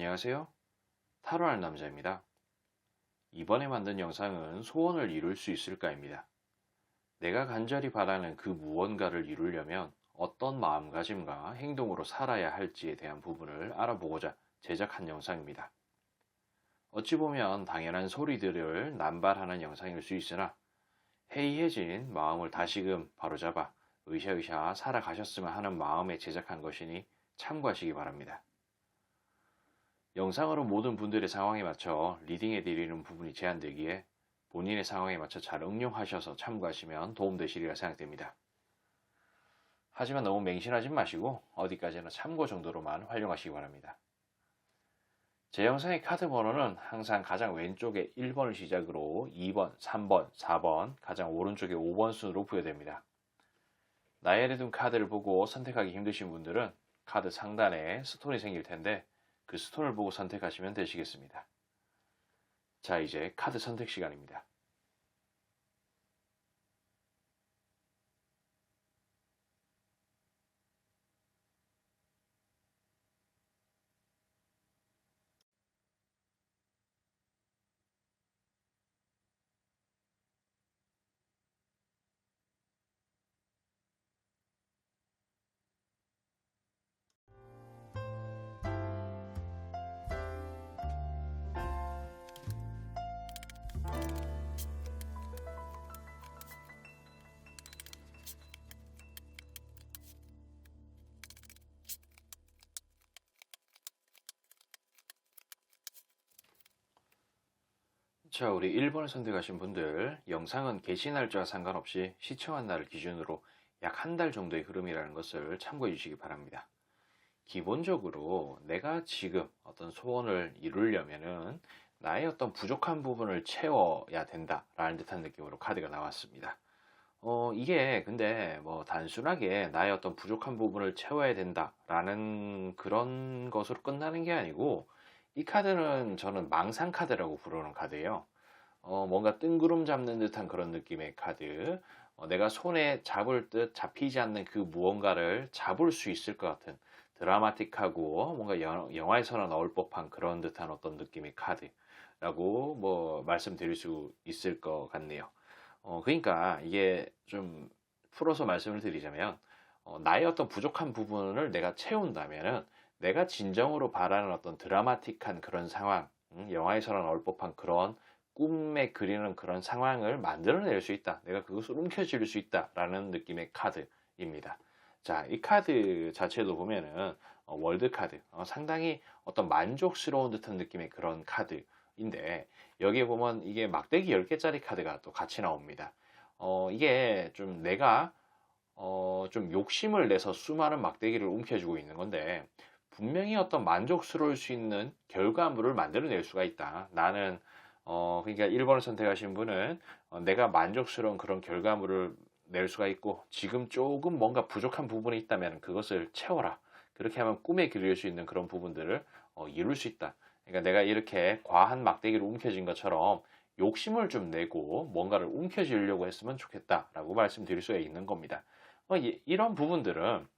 안녕하세요. 타로할 남자입니다. 이번에 만든 영상은 소원을 이룰 수 있을까입니다. 내가 간절히 바라는 그 무언가를 이루려면 어떤 마음가짐과 행동으로 살아야 할지에 대한 부분을 알아보고자 제작한 영상입니다. 어찌 보면 당연한 소리들을 남발하는 영상일 수 있으나 해이해진 마음을 다시금 바로잡아 으쌰으쌰 살아가셨으면 하는 마음에 제작한 것이니 참고하시기 바랍니다. 영상으로 모든 분들의 상황에 맞춰 리딩해 드리는 부분이 제한되기에 본인의 상황에 맞춰 잘 응용하셔서 참고하시면 도움되시리라 생각됩니다. 하지만 너무 맹신하지 마시고 어디까지나 참고 정도로만 활용하시기 바랍니다. 제 영상의 카드 번호는 항상 가장 왼쪽에 1번을 시작으로 2번, 3번, 4번, 가장 오른쪽에 5번 순으로 부여됩니다. 나열해 둔 카드를 보고 선택하기 힘드신 분들은 카드 상단에 스톤이 생길 텐데 그 스톤을 보고 선택하시면 되시겠습니다. 자, 이제 카드 선택 시간입니다. 자, 우리 1번을 선택하신 분들, 영상은 게시 날짜와 상관없이 시청한 날을 기준으로 약 한 달 정도의 흐름이라는 것을 참고해 주시기 바랍니다. 기본적으로 내가 지금 어떤 소원을 이루려면은 나의 어떤 부족한 부분을 채워야 된다라는 듯한 느낌으로 카드가 나왔습니다. 이게 근데 뭐 단순하게 나의 어떤 부족한 부분을 채워야 된다라는 그런 것으로 끝나는 게 아니고 이 카드는 저는 망상 카드라고 부르는 카드예요. 뭔가 뜬구름 잡는 듯한 그런 느낌의 카드. 내가 손에 잡을 듯 잡히지 않는 그 무언가를 잡을 수 있을 것 같은 드라마틱하고 뭔가 영화에서나 나올 법한 그런 듯한 어떤 느낌의 카드라고 뭐 말씀드릴 수 있을 것 같네요. 그러니까 이게 좀 풀어서 말씀을 드리자면 나의 어떤 부족한 부분을 내가 채운다면은 내가 진정으로 바라는 어떤 드라마틱한 그런 상황, 영화에서나 나올 법한 그런 꿈에 그리는 그런 상황을 만들어낼 수 있다. 내가 그것을 움켜쥘 수 있다라는 느낌의 카드입니다. 자, 이 카드 자체도 보면은 월드 카드, 상당히 어떤 만족스러운 듯한 느낌의 그런 카드인데 여기에 보면 이게 막대기 10개짜리 카드가 또 같이 나옵니다. 이게 좀 내가 좀 욕심을 내서 수많은 막대기를 움켜쥐고 있는 건데 분명히 어떤 만족스러울 수 있는 결과물을 만들어낼 수가 있다. 나는 그러니까 1번을 선택하신 분은 내가 만족스러운 그런 결과물을 낼 수가 있고 지금 조금 뭔가 부족한 부분이 있다면 그것을 채워라. 그렇게 하면 꿈에 그릴 수 있는 그런 부분들을 이룰 수 있다. 그러니까 내가 이렇게 과한 막대기를 움켜쥔 것처럼 욕심을 좀 내고 뭔가를 움켜쥐려고 했으면 좋겠다라고 말씀드릴 수가 있는 겁니다. 이런 부분들은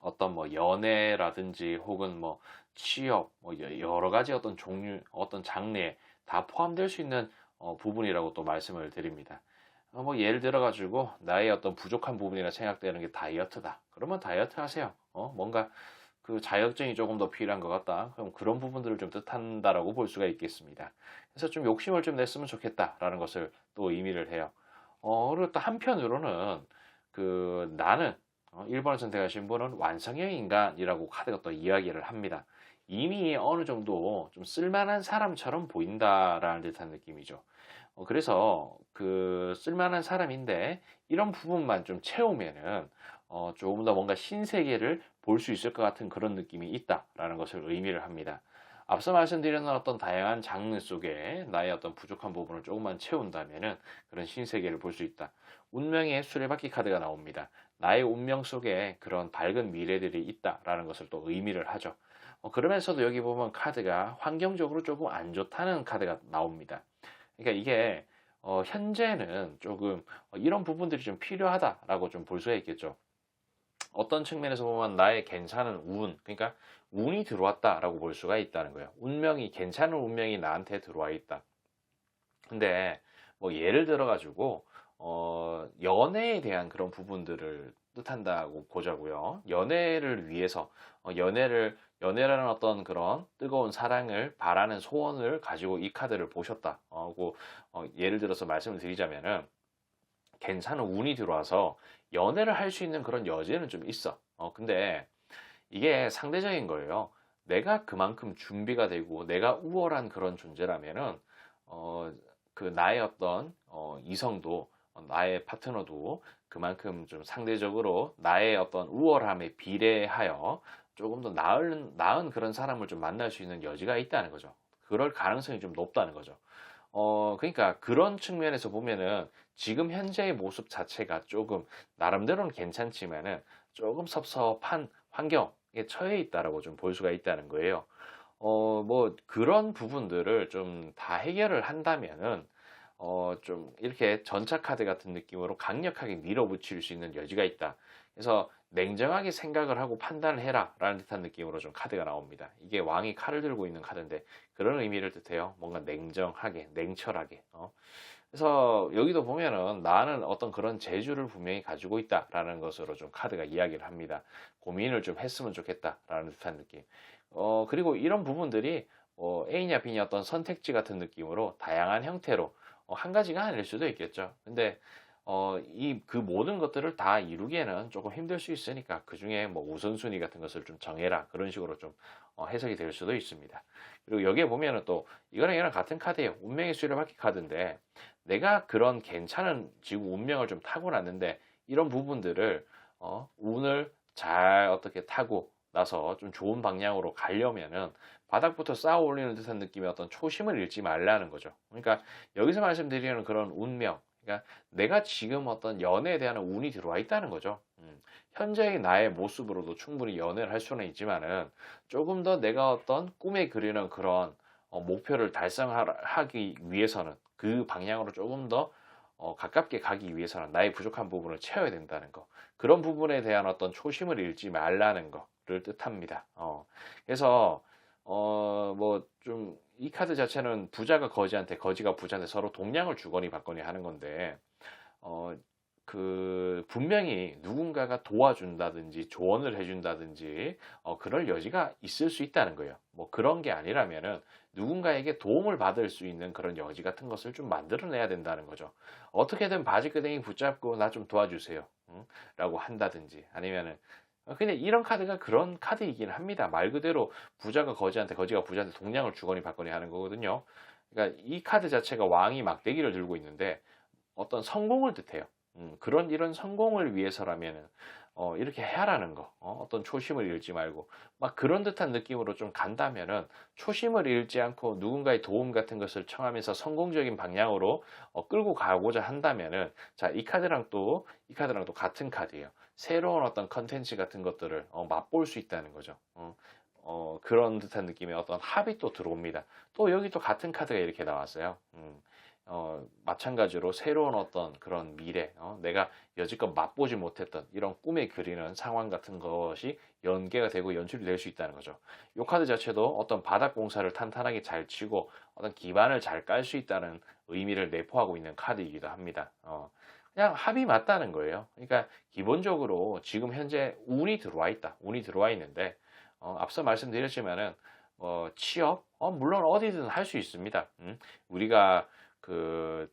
어떤 뭐 연애라든지 혹은 뭐 취업, 뭐 여러 가지 어떤 종류, 어떤 장르에 다 포함될 수 있는 부분이라고 또 말씀을 드립니다. 뭐 예를 들어 가지고 나의 어떤 부족한 부분이라 생각되는 게 다이어트다. 그러면 다이어트 하세요. 뭔가 그 자격증이 조금 더 필요한 것 같다. 그럼 그런 부분들을 좀 뜻한다라고 볼 수가 있겠습니다. 그래서 좀 욕심을 좀 냈으면 좋겠다라는 것을 또 의미를 해요. 그리고 또 한편으로는 그 나는 1번을 선택하신 분은 완성형 인간이라고 카드가 또 이야기를 합니다. 이미 어느 정도 좀 쓸만한 사람처럼 보인다라는 듯한 느낌이죠. 그래서 그 쓸만한 사람인데 이런 부분만 좀 채우면은 조금 더 뭔가 신세계를 볼 수 있을 것 같은 그런 느낌이 있다라는 것을 의미를 합니다. 앞서 말씀드린 어떤 다양한 장르 속에 나의 어떤 부족한 부분을 조금만 채운다면은 그런 신세계를 볼 수 있다. 운명의 수레바퀴 카드가 나옵니다. 나의 운명 속에 그런 밝은 미래들이 있다라는 것을 또 의미를 하죠. 그러면서도 여기 보면 카드가 환경적으로 조금 안 좋다는 카드가 나옵니다. 그러니까 이게 현재는 조금 이런 부분들이 좀 필요하다라고 좀 볼 수가 있겠죠. 어떤 측면에서 보면 나의 괜찮은 운, 그러니까 운이 들어왔다라고 볼 수가 있다는 거예요. 운명이, 괜찮은 운명이 나한테 들어와 있다. 근데 뭐 예를 들어 가지고 연애에 대한 그런 부분들을 뜻한다고 보자고요. 연애를 위해서 연애라는 어떤 그런 뜨거운 사랑을 바라는 소원을 가지고 이 카드를 보셨다 하고 예를 들어서 말씀을 드리자면은 괜찮은 운이 들어와서 연애를 할 수 있는 그런 여지는 좀 있어. 근데 이게 상대적인 거예요. 내가 그만큼 준비가 되고 내가 우월한 그런 존재라면은 어, 그 나의 어떤 이성도 나의 파트너도 그만큼 좀 상대적으로 나의 어떤 우월함에 비례하여 조금 더 나은 그런 사람을 좀 만날 수 있는 여지가 있다는 거죠. 그럴 가능성이 좀 높다는 거죠. 그러니까 그런 측면에서 보면은 지금 현재의 모습 자체가 조금 나름대로는 괜찮지만은 조금 섭섭한 환경에 처해 있다라고 좀 볼 수가 있다는 거예요. 뭐 그런 부분들을 좀 다 해결을 한다면은 좀 이렇게 전차 카드 같은 느낌으로 강력하게 밀어붙일 수 있는 여지가 있다. 그래서 냉정하게 생각을 하고 판단을 해라 라는 듯한 느낌으로 좀 카드가 나옵니다. 이게 왕이 칼을 들고 있는 카드인데 그런 의미를 뜻해요. 뭔가 냉정하게, 냉철하게. 그래서 여기도 보면은 나는 어떤 그런 재주를 분명히 가지고 있다라는 것으로 좀 카드가 이야기를 합니다. 고민을 좀 했으면 좋겠다라는 듯한 느낌. 그리고 이런 부분들이 A냐 B냐 어떤 선택지 같은 느낌으로 다양한 형태로 한 가지가 아닐 수도 있겠죠. 근데 그 모든 것들을 다 이루기에는 조금 힘들 수 있으니까 그 중에 뭐 우선순위 같은 것을 좀 정해라. 그런 식으로 좀 해석이 될 수도 있습니다. 그리고 여기에 보면은 또 이거랑 이거랑 같은 카드예요. 운명의 수레바퀴 카드인데 내가 그런 괜찮은 지구 운명을 좀 타고났는데 이런 부분들을 운을 잘 어떻게 타고 나서 좀 좋은 방향으로 가려면은 바닥부터 쌓아 올리는 듯한 느낌의 어떤 초심을 잃지 말라는 거죠. 그러니까 여기서 말씀드리는 그런 운명, 그러니까 내가 지금 어떤 연애에 대한 운이 들어와 있다는 거죠. 현재의 나의 모습으로도 충분히 연애를 할 수는 있지만은 조금 더 내가 어떤 꿈에 그리는 그런 목표를 달성하기 위해서는 그 방향으로 조금 더 가깝게 가기 위해서는 나의 부족한 부분을 채워야 된다는 거. 그런 부분에 대한 어떤 초심을 잃지 말라는 거를 뜻합니다. 그래서 뭐 좀 이 카드 자체는 부자가 거지한테 거지가 부자한테 서로 동량을 주거니 받거니 하는 건데 어, 분명히 누군가가 도와준다든지 조언을 해준다든지 그럴 여지가 있을 수 있다는 거예요. 뭐 그런 게 아니라면은 누군가에게 도움을 받을 수 있는 그런 여지 같은 것을 좀 만들어내야 된다는 거죠. 어떻게든 바지끄댕이 붙잡고 나 좀 도와주세요. 응? 라고 한다든지 아니면은 근데 이런 카드가 그런 카드이긴 합니다. 말 그대로 부자가 거지한테 거지가 부자한테 동량을 주거니 받거니 하는 거거든요. 그러니까 이 카드 자체가 왕이 막대기를 들고 있는데 어떤 성공을 뜻해요. 그런 이런 성공을 위해서라면은 이렇게 해라는 거, 어떤 초심을 잃지 말고 막 그런 듯한 느낌으로 좀 간다면은 초심을 잃지 않고 누군가의 도움 같은 것을 청하면서 성공적인 방향으로 끌고 가고자 한다면은 자, 이 카드랑 또 같은 카드예요. 새로운 어떤 컨텐츠 같은 것들을 맛볼 수 있다는 거죠. 그런 듯한 느낌의 어떤 합이 또 들어옵니다. 또 여기 또 같은 카드가 이렇게 나왔어요. 마찬가지로 새로운 어떤 그런 미래, 내가 여지껏 맛보지 못했던 이런 꿈에 그리는 상황 같은 것이 연계가 되고 연출이 될 수 있다는 거죠. 이 카드 자체도 어떤 바닥 공사를 탄탄하게 잘 치고 어떤 기반을 잘 깔 수 있다는 의미를 내포하고 있는 카드이기도 합니다. 그냥 합이 맞다는 거예요. 그러니까 기본적으로 지금 현재 운이 들어와 있다. 운이 들어와 있는데 앞서 말씀드렸지만은 취업, 물론 어디든 할 수 있습니다. 우리가 그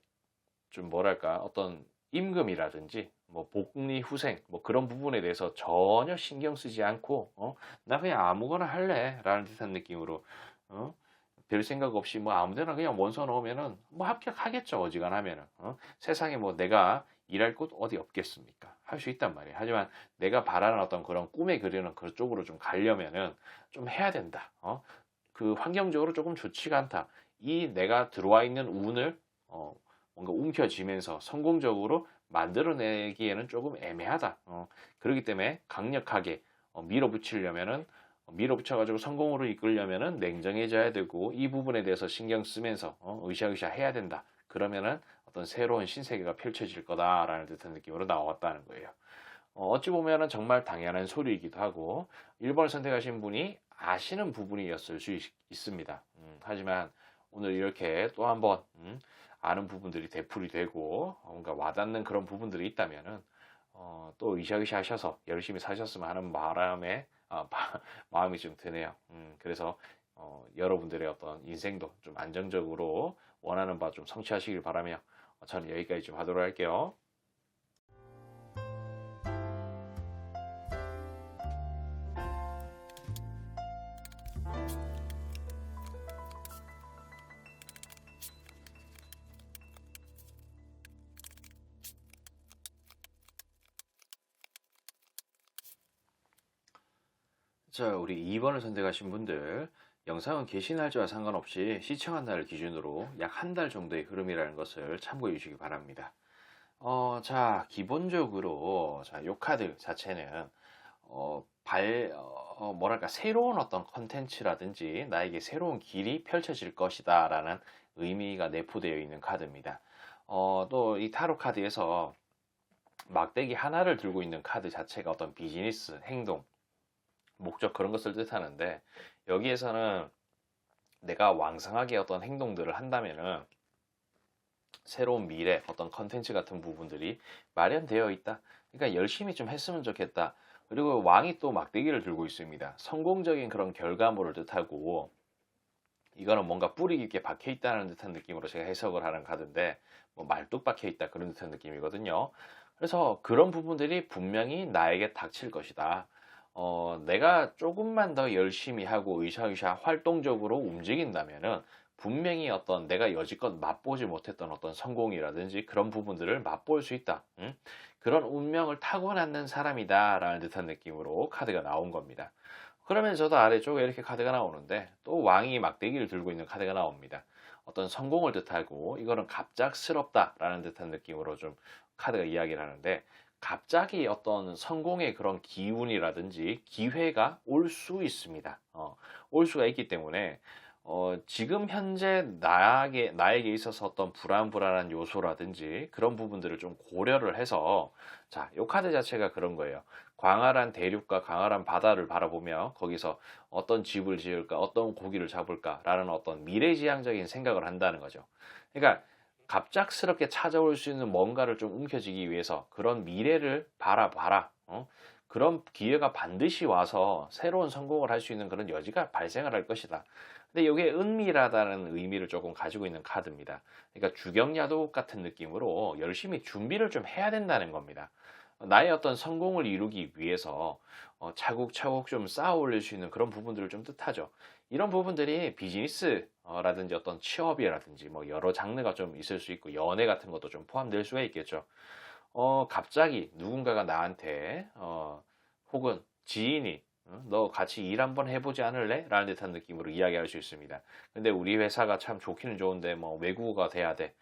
좀 뭐랄까 어떤 임금이라든지 뭐 복리 후생 뭐 그런 부분에 대해서 전혀 신경 쓰지 않고 나 그냥 아무거나 할래라는 듯한 느낌으로 어? 별 생각 없이 뭐 아무데나 그냥 원서 넣으면은 뭐 합격하겠죠 어지간하면은 세상에 뭐 내가 일할 곳 어디 없겠습니까? 할 수 있단 말이에요. 하지만 내가 바라는 어떤 그런 꿈에 그리는 그쪽으로 좀 가려면은 좀 해야 된다. 그 환경적으로 조금 좋지가 않다. 이 내가 들어와 있는 운을 뭔가 움켜쥐면서 성공적으로 만들어내기에는 조금 애매하다. 그렇기 때문에 강력하게 밀어붙이려면은 밀어붙여가지고 성공으로 이끌려면은 냉정해져야 되고 이 부분에 대해서 신경 쓰면서 으쌰으쌰 해야 된다. 그러면은 어떤 새로운 신세계가 펼쳐질 거다라는 듯한 느낌으로 나왔다는 거예요. 어찌 보면은 정말 당연한 소리이기도 하고 1번을 선택하신 분이 아시는 부분이었을 수 있습니다. 하지만 오늘 이렇게 또 한번 아는 부분들이 되풀이 되고 뭔가 와닿는 그런 부분들이 있다면은 또 으쌰으쌰 하셔서 열심히 사셨으면 하는 바람에 마음이 좀 드네요. 그래서 여러분들의 어떤 인생도 좀 안정적으로 원하는 바 좀 성취하시길 바라며 저는 여기까지 좀 하도록 할게요. 자, 우리 2번을 선택하신 분들, 영상은 게시 날짜와 상관없이 시청한 날을 기준으로 약 한 달 정도의 흐름이라는 것을 참고해 주시기 바랍니다. 자, 기본적으로, 자, 요 카드 자체는, 뭐랄까, 새로운 어떤 컨텐츠라든지 나에게 새로운 길이 펼쳐질 것이다 라는 의미가 내포되어 있는 카드입니다. 또 이 타로 카드에서 막대기 하나를 들고 있는 카드 자체가 어떤 비즈니스, 행동, 목적 그런 것을 뜻하는데 여기에서는 내가 왕성하게 어떤 행동들을 한다면은 새로운 미래 어떤 컨텐츠 같은 부분들이 마련되어 있다. 그러니까 열심히 좀 했으면 좋겠다. 그리고 왕이 또 막대기를 들고 있습니다. 성공적인 그런 결과물을 뜻하고 이거는 뭔가 뿌리 깊게 박혀 있다는 듯한 느낌으로 제가 해석을 하는 카드인데 뭐 말뚝 박혀 있다 그런 듯한 느낌이거든요. 그래서 그런 부분들이 분명히 나에게 닥칠 것이다. 내가 조금만 더 열심히 하고 으쌰으쌰 활동적으로 움직인다면은 분명히 어떤 내가 여지껏 맛보지 못했던 어떤 성공이라든지 그런 부분들을 맛볼 수 있다. 그런 운명을 타고났는 사람이다라는 듯한 느낌으로 카드가 나온 겁니다. 그러면서도 아래쪽에 이렇게 카드가 나오는데 또 왕이 막대기를 들고 있는 카드가 나옵니다. 어떤 성공을 뜻하고 이거는 갑작스럽다라는 듯한 느낌으로 좀 카드가 이야기를 하는데 갑자기 어떤 성공의 그런 기운이라든지 기회가 올 수 있습니다. 올 수가 있기 때문에 지금 현재 나에게 있어서 어떤 불안한 요소라든지 그런 부분들을 좀 고려를 해서 자, 요 카드 자체가 그런 거예요. 광활한 대륙과 광활한 바다를 바라보며 거기서 어떤 집을 지을까, 어떤 고기를 잡을까라는 어떤 미래지향적인 생각을 한다는 거죠. 그러니까 갑작스럽게 찾아올 수 있는 뭔가를 좀 움켜쥐기 위해서 그런 미래를 바라봐라. 그런 기회가 반드시 와서 새로운 성공을 할 수 있는 그런 여지가 발생을 할 것이다. 근데 이게 은밀하다는 의미를 조금 가지고 있는 카드입니다. 그러니까 주경야독 같은 느낌으로 열심히 준비를 좀 해야 된다는 겁니다. 나의 어떤 성공을 이루기 위해서 차곡차곡 좀 쌓아 올릴 수 있는 그런 부분들을 좀 뜻하죠. 이런 부분들이 비즈니스라든지 어떤 취업이라든지 뭐 여러 장르가 좀 있을 수 있고 연애 같은 것도 좀 포함될 수가 있겠죠. 갑자기 누군가가 나한테 혹은 지인이 너 같이 일 한번 해보지 않을래? 라는 듯한 느낌으로 이야기할 수 있습니다. 근데 우리 회사가 참 좋기는 좋은데 뭐 외국어가 돼야 돼.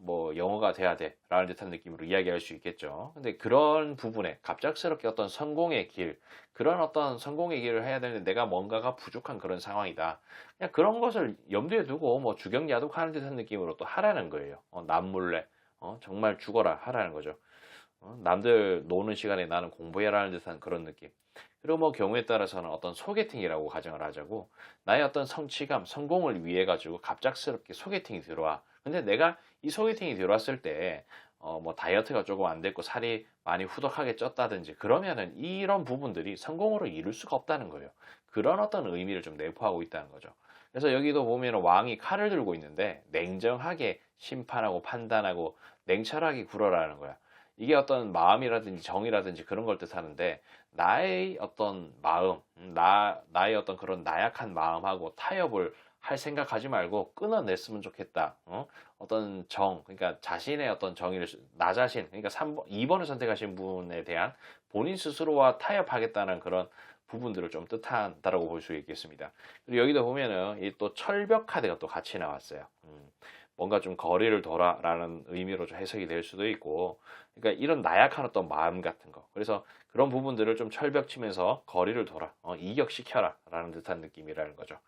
뭐 영어가 돼야 돼. 라는 듯한 느낌으로 이야기할 수 있겠죠. 근데 그런 부분에 갑작스럽게 어떤 성공의 길, 그런 어떤 성공의 길을 해야 되는데 내가 뭔가가 부족한 그런 상황이다. 그냥 그런 것을 염두에 두고 뭐 주경야독하는 듯한 느낌으로 또 하라는 거예요. 남몰래. 정말 죽어라 하라는 거죠. 남들 노는 시간에 나는 공부해라는 듯한 그런 느낌. 그리고 뭐 경우에 따라서는 어떤 소개팅이라고 가정을 하자고 나의 어떤 성취감, 성공을 위해 가지고 갑작스럽게 소개팅이 들어와. 근데 내가 이 소개팅이 들어왔을 때 뭐 다이어트가 조금 안 됐고 살이 많이 후덕하게 쪘다든지 그러면은 이런 부분들이 성공으로 이룰 수가 없다는 거예요. 그런 어떤 의미를 좀 내포하고 있다는 거죠. 그래서 여기도 보면 왕이 칼을 들고 있는데 냉정하게 심판하고 판단하고 냉철하게 굴어라는 거야. 이게 어떤 마음이라든지 정이라든지 그런 걸 뜻하는데 나의 어떤 마음, 나의 어떤 그런 나약한 마음하고 타협을 할 생각하지 말고 끊어냈으면 좋겠다. 어떤 정, 그러니까 자신의 어떤 정의를, 나 자신, 그러니까 3번, 2번을 선택하신 분에 대한 본인 스스로와 타협하겠다는 그런 부분들을 좀 뜻한다라고 볼 수 있겠습니다. 그리고 여기도 보면은 이 또 철벽 카드가 또 같이 나왔어요. 뭔가 좀 거리를 둬라라는 의미로 좀 해석이 될 수도 있고, 그러니까 이런 나약한 어떤 마음 같은 거. 그래서 그런 부분들을 좀 철벽 치면서 거리를 둬라, 이격시켜라라는 듯한 느낌이라는 거죠.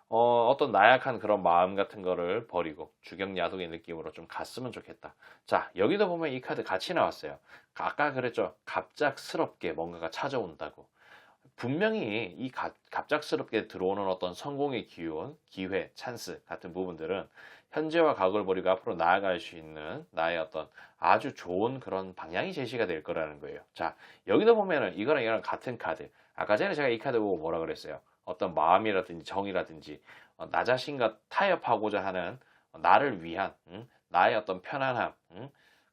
어떤 나약한 그런 마음 같은 거를 버리고 주경야독의 느낌으로 좀 갔으면 좋겠다. 자, 여기도 보면 이 카드 같이 나왔어요. 아까 그랬죠. 갑작스럽게 뭔가가 찾아온다고. 분명히 이 갑작스럽게 들어오는 어떤 성공의 기운, 기회, 찬스 같은 부분들은 현재와 과거를 버리고 앞으로 나아갈 수 있는 나의 어떤 아주 좋은 그런 방향이 제시가 될 거라는 거예요. 자, 여기도 보면은 이거랑 같은 카드. 아까 전에 제가 이 카드 보고 뭐라 그랬어요? 어떤 마음이라든지 정이라든지 나 자신과 타협하고자 하는 나를 위한 나의 어떤 편안함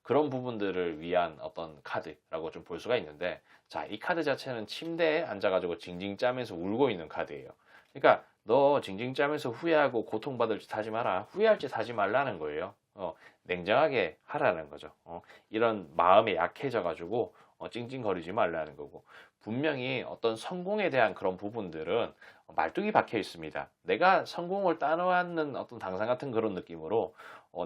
그런 부분들을 위한 어떤 카드라고 좀 볼 수가 있는데 자, 이 카드 자체는 침대에 앉아가지고 징징 짜면서 울고 있는 카드예요. 그러니까 너 징징 짜면서 후회하고 고통받을 짓 하지 마라. 후회할 짓 하지 말라는 거예요. 냉정하게 하라는 거죠. 이런 마음에 약해져가지고 찡찡거리지 말라는 거고 분명히 어떤 성공에 대한 그런 부분들은 말뚝이 박혀 있습니다. 내가 성공을 따놓는 어떤 당상 같은 그런 느낌으로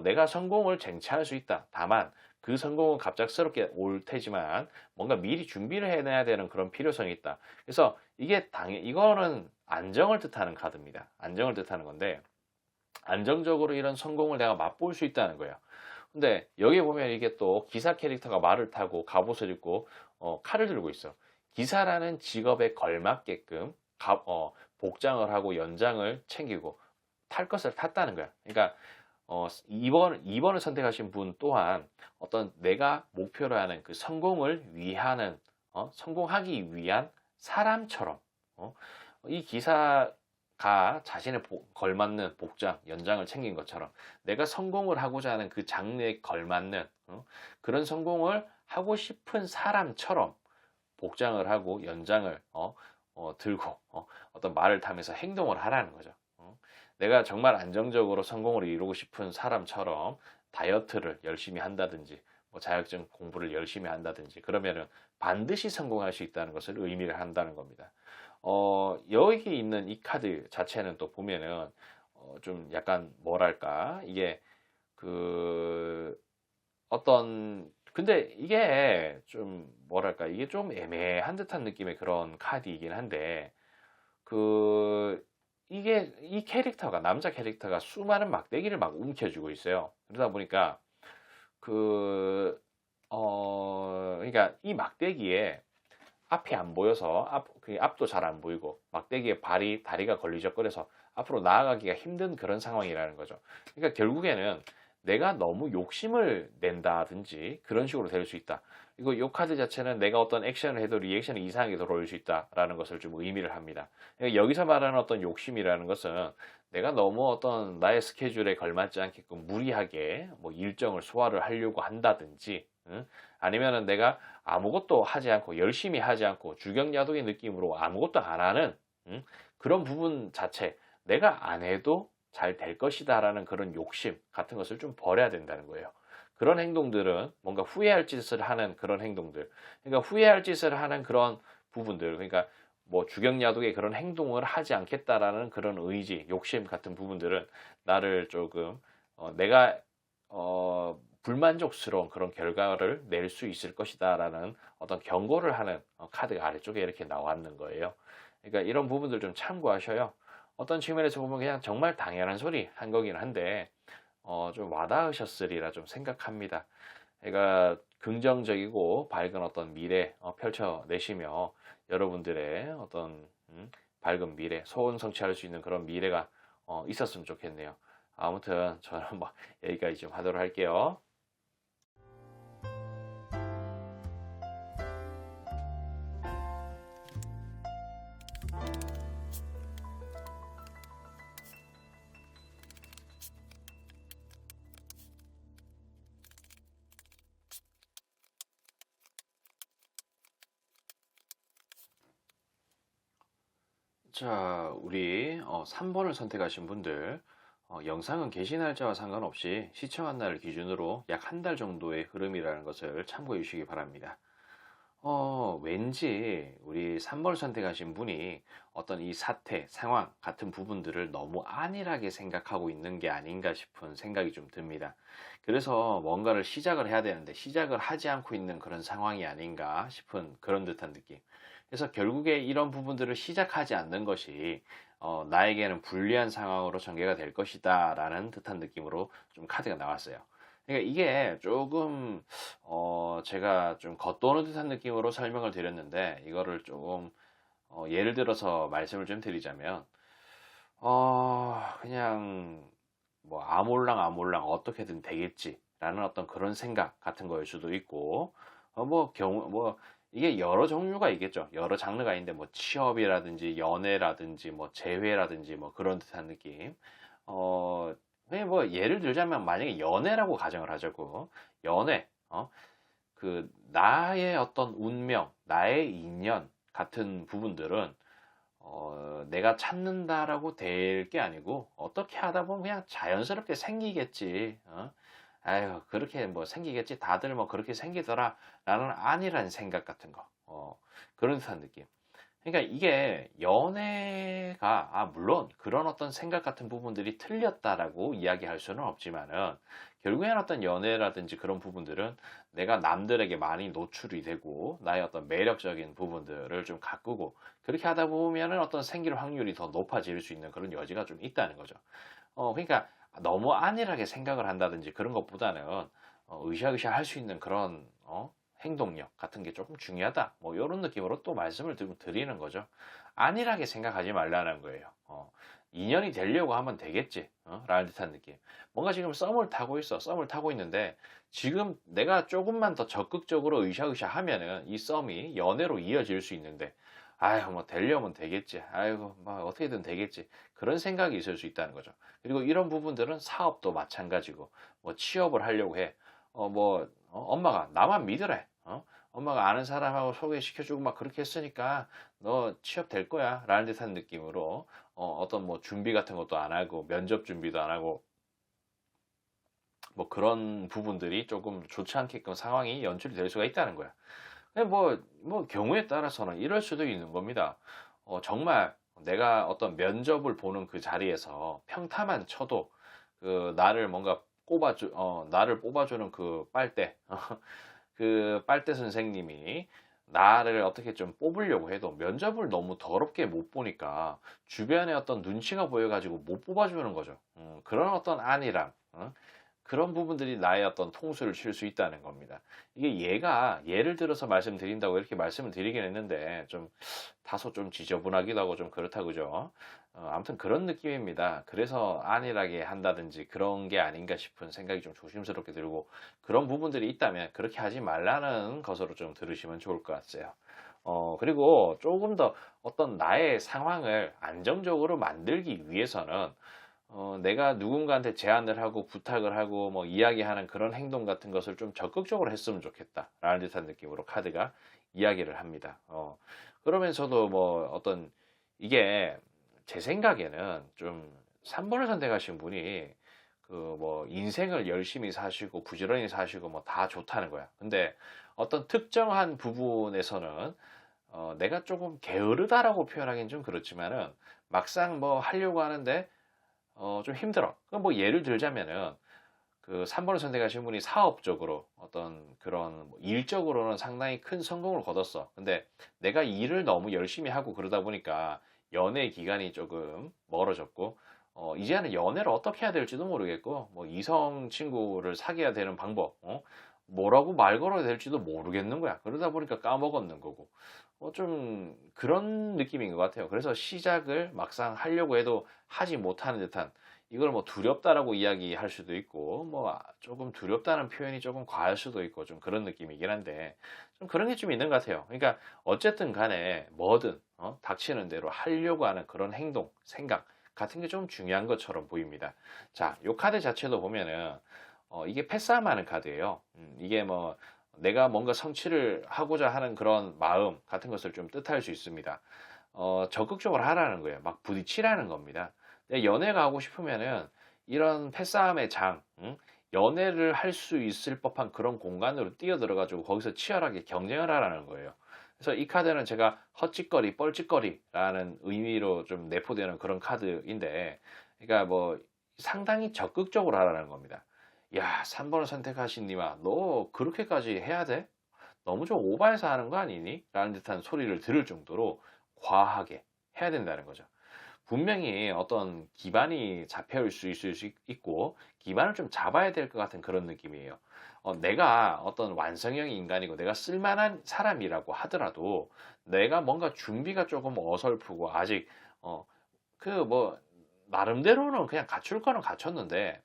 내가 성공을 쟁취할 수 있다. 다만 그 성공은 갑작스럽게 올 테지만 뭔가 미리 준비를 해놔야 되는 그런 필요성이 있다. 그래서 이거는 안정을 뜻하는 카드입니다. 안정을 뜻하는 건데 안정적으로 이런 성공을 내가 맛볼 수 있다는 거예요. 근데 여기 보면 이게 또 기사 캐릭터가 말을 타고 갑옷을 입고 칼을 들고 있어. 기사라는 직업에 걸맞게끔 복장을 하고 연장을 챙기고 탈 것을 탔다는 거야. 그러니까 2번을 선택하신 분 또한 어떤 내가 목표로 하는 그 성공을 위하는 성공하기 위한 사람처럼 이 기사가 자신의 걸맞는 복장, 연장을 챙긴 것처럼 내가 성공을 하고자 하는 그 장르에 걸맞는 그런 성공을 하고 싶은 사람처럼 복장을 하고 연장을 들고 어떤 말을 타면서 행동을 하라는 거죠. 내가 정말 안정적으로 성공을 이루고 싶은 사람처럼 다이어트를 열심히 한다든지 뭐 자격증 공부를 열심히 한다든지 그러면은 반드시 성공할 수 있다는 것을 의미를 한다는 겁니다. 여기 있는 이 카드 자체는 또 보면은 좀 약간 뭐랄까 이게 그 어떤 근데 이게 좀 뭐랄까 이게 좀 애매한 듯한 느낌의 그런 카드이긴 한데 그 이게 이 캐릭터가 남자 캐릭터가 수많은 막대기를 막 움켜쥐고 있어요. 그러다 보니까 그 그러니까 이 막대기에 앞이 안 보여서 그 앞도 잘 안 보이고 막대기에 다리가 걸리적거려서 앞으로 나아가기가 힘든 그런 상황이라는 거죠. 그러니까 결국에는 내가 너무 욕심을 낸다든지 그런 식으로 될 수 있다. 이거 이 카드 자체는 내가 어떤 액션을 해도 리액션이 이상하게 돌아올 수 있다라는 것을 좀 의미를 합니다. 그러니까 여기서 말하는 어떤 욕심이라는 것은 내가 너무 어떤 나의 스케줄에 걸맞지 않게끔 무리하게 뭐 일정을 소화를 하려고 한다든지, 아니면은 내가 아무것도 하지 않고 열심히 하지 않고 주경야독의 느낌으로 아무것도 안 하는 그런 부분 자체 내가 안 해도 잘 될 것이다라는 그런 욕심 같은 것을 좀 버려야 된다는 거예요. 그런 행동들은 뭔가 후회할 짓을 하는 그런 행동들, 그러니까 후회할 짓을 하는 그런 부분들, 그러니까 뭐 주경야독의 그런 행동을 하지 않겠다라는 그런 의지, 욕심 같은 부분들은 나를 조금 내가 불만족스러운 그런 결과를 낼 수 있을 것이다라는 어떤 경고를 하는 카드가 아래쪽에 이렇게 나왔는 거예요. 그러니까 이런 부분들 좀 참고하셔요. 어떤 측면에서 보면 그냥 정말 당연한 소리 한 거긴 한데 좀 와닿으셨으리라 좀 생각합니다. 그러니까 긍정적이고 밝은 어떤 미래 펼쳐내시며 여러분들의 어떤 밝은 미래, 소원 성취할 수 있는 그런 미래가 있었으면 좋겠네요. 아무튼 저는 뭐 여기까지 좀 하도록 할게요. 자, 우리 3번을 선택하신 분들 영상은 게시 날짜와 상관없이 시청한 날을 기준으로 약 한 달 정도의 흐름이라는 것을 참고해 주시기 바랍니다. 왠지 우리 3번을 선택하신 분이 어떤 이 사태, 상황 같은 부분들을 너무 안일하게 생각하고 있는 게 아닌가 싶은 생각이 좀 듭니다. 그래서 뭔가를 시작을 해야 되는데 시작을 하지 않고 있는 그런 상황이 아닌가 싶은 그런 듯한 느낌. 그래서 결국에 이런 부분들을 시작하지 않는 것이 나에게는 불리한 상황으로 전개가 될 것이다 라는 듯한 느낌으로 좀 카드가 나왔어요. 그러니까 이게 조금 제가 좀 겉도는 듯한 느낌으로 설명을 드렸는데, 이거를 조금 예를 들어서 말씀을 좀 드리자면 그냥 뭐 아몰랑 어떻게든 되겠지라는 어떤 그런 생각 같은 거일 수도 있고, 뭐 이게 여러 종류가 있겠죠. 여러 장르가 있는데 뭐 취업이라든지 연애라든지 뭐 재회라든지 뭐 그런 듯한 느낌. 그냥 뭐 예를 들자면 만약에 연애라고 가정을 하자고. 연애, 그 나의 어떤 운명, 나의 인연 같은 부분들은 내가 찾는다라고 될 게 아니고 어떻게 하다 보면 그냥 자연스럽게 생기겠지. 아유, 그렇게 뭐 생기겠지. 다들 뭐 그렇게 생기더라. 라는 안일한 생각 같은 거. 그런 듯한 느낌. 그러니까 이게 연애가, 물론 그런 어떤 생각 같은 부분들이 틀렸다라고 이야기할 수는 없지만은, 결국에는 어떤 연애라든지 그런 부분들은 내가 남들에게 많이 노출이 되고 나의 어떤 매력적인 부분들을 좀 가꾸고 그렇게 하다 보면은 어떤 생길 확률이 더 높아질 수 있는 그런 여지가 좀 있다는 거죠. 그러니까 너무 안일하게 생각을 한다든지 그런 것보다는 으쌰으쌰 할 수 있는 그런 행동력 같은 게 조금 중요하다. 뭐 이런 느낌으로 또 말씀을 드리는 거죠. 안일하게 생각하지 말라는 거예요. 인연이 되려고 하면 되겠지. 라는 듯한 느낌. 뭔가 지금 썸을 타고 있어. 썸을 타고 있는데 지금 내가 조금만 더 적극적으로 으쌰으쌰 하면은 이 썸이 연애로 이어질 수 있는데, 아유 뭐 되려면 되겠지. 아이고 뭐 어떻게든 되겠지. 그런 생각이 있을 수 있다는 거죠. 그리고 이런 부분들은 사업도 마찬가지고, 뭐 취업을 하려고 해. 엄마가 나만 믿으래. 엄마가 아는 사람하고 소개시켜주고 막 그렇게 했으니까 너 취업 될 거야. 라는 듯한 느낌으로 어떤 뭐 준비 같은 것도 안 하고 면접 준비도 안 하고 뭐 그런 부분들이 조금 좋지 않게끔 상황이 연출이 될 수가 있다는 거야. 근데 뭐 경우에 따라서는 이럴 수도 있는 겁니다. 정말 내가 어떤 면접을 보는 그 자리에서 평타만 쳐도 그 나를 뭔가 나를 뽑아주는 그 빨대, 그 빨대 선생님이 나를 어떻게 좀 뽑으려고 해도 면접을 너무 더럽게 못 보니까 주변에 어떤 눈치가 보여가지고 못 뽑아주는 거죠. 그런 어떤 안이랑 그런 부분들이 나의 어떤 통수를 칠 수 있다는 겁니다. 이게 예를 들어서 말씀드린다고 이렇게 말씀을 드리긴 했는데 좀 다소 좀 지저분하기도 하고 좀 그렇다 그죠? 아무튼 그런 느낌입니다. 그래서 안일하게 한다든지 그런 게 아닌가 싶은 생각이 좀 조심스럽게 들고, 그런 부분들이 있다면 그렇게 하지 말라는 것으로 좀 들으시면 좋을 것 같아요. 그리고 조금 더 어떤 나의 상황을 안정적으로 만들기 위해서는 내가 누군가한테 제안을 하고 부탁을 하고 뭐 이야기하는 그런 행동 같은 것을 좀 적극적으로 했으면 좋겠다 라는 듯한 느낌으로 카드가 이야기를 합니다. 그러면서도 뭐 어떤 이게 제 생각에는 좀 3번을 선택하신 분이 그 뭐 인생을 열심히 사시고 부지런히 사시고 뭐 다 좋다는 거야. 근데 어떤 특정한 부분에서는 내가 조금 게으르다라고 표현하기는 좀 그렇지만은 막상 뭐 하려고 하는데 좀 힘들어. 그럼 뭐 예를 들자면은 그 3번을 선택하신 분이 사업적으로 어떤 그런 뭐 일적으로는 상당히 큰 성공을 거뒀어. 근데 내가 일을 너무 열심히 하고 그러다 보니까 연애 기간이 조금 멀어졌고, 이제는 연애를 어떻게 해야 될지도 모르겠고, 뭐 이성 친구를 사귀어야 되는 방법, 뭐라고 말 걸어야 될지도 모르겠는 거야. 그러다 보니까 까먹었는 거고. 좀 그런 느낌인 것 같아요. 그래서 시작을 막상 하려고 해도 하지 못하는 듯한, 이걸 뭐 두렵다라고 이야기할 수도 있고, 뭐 조금 두렵다는 표현이 조금 과할 수도 있고, 좀 그런 느낌이긴 한데, 좀 그런 게 좀 있는 것 같아요. 그러니까 어쨌든 간에 뭐든 닥치는 대로 하려고 하는 그런 행동, 생각 같은 게 좀 중요한 것처럼 보입니다. 자, 요 카드 자체도 보면은 이게 패싸움하는 카드예요. 이게 뭐 내가 뭔가 성취를 하고자 하는 그런 마음 같은 것을 좀 뜻할 수 있습니다. 적극적으로 하라는 거예요. 막 부딪히라는 겁니다. 연애가 하고 싶으면은 이런 패싸움의 장, 연애를 할 수 있을 법한 그런 공간으로 뛰어들어가지고 거기서 치열하게 경쟁을 하라는 거예요. 그래서 이 카드는 제가 헛짓거리, 뻘짓거리라는 의미로 좀 내포되는 그런 카드인데, 그러니까 뭐 상당히 적극적으로 하라는 겁니다. 야, 3번을 선택하신 니마, 너 그렇게까지 해야 돼? 너무 좀 오버해서 하는 거 아니니? 라는 듯한 소리를 들을 정도로 과하게 해야 된다는 거죠. 분명히 어떤 기반이 잡혀 있을 수 있고 기반을 좀 잡아야 될 것 같은 그런 느낌이에요. 내가 어떤 완성형 인간이고 내가 쓸만한 사람이라고 하더라도 내가 뭔가 준비가 조금 어설프고 아직 그 뭐 나름대로는 그냥 갖출 거는 갖췄는데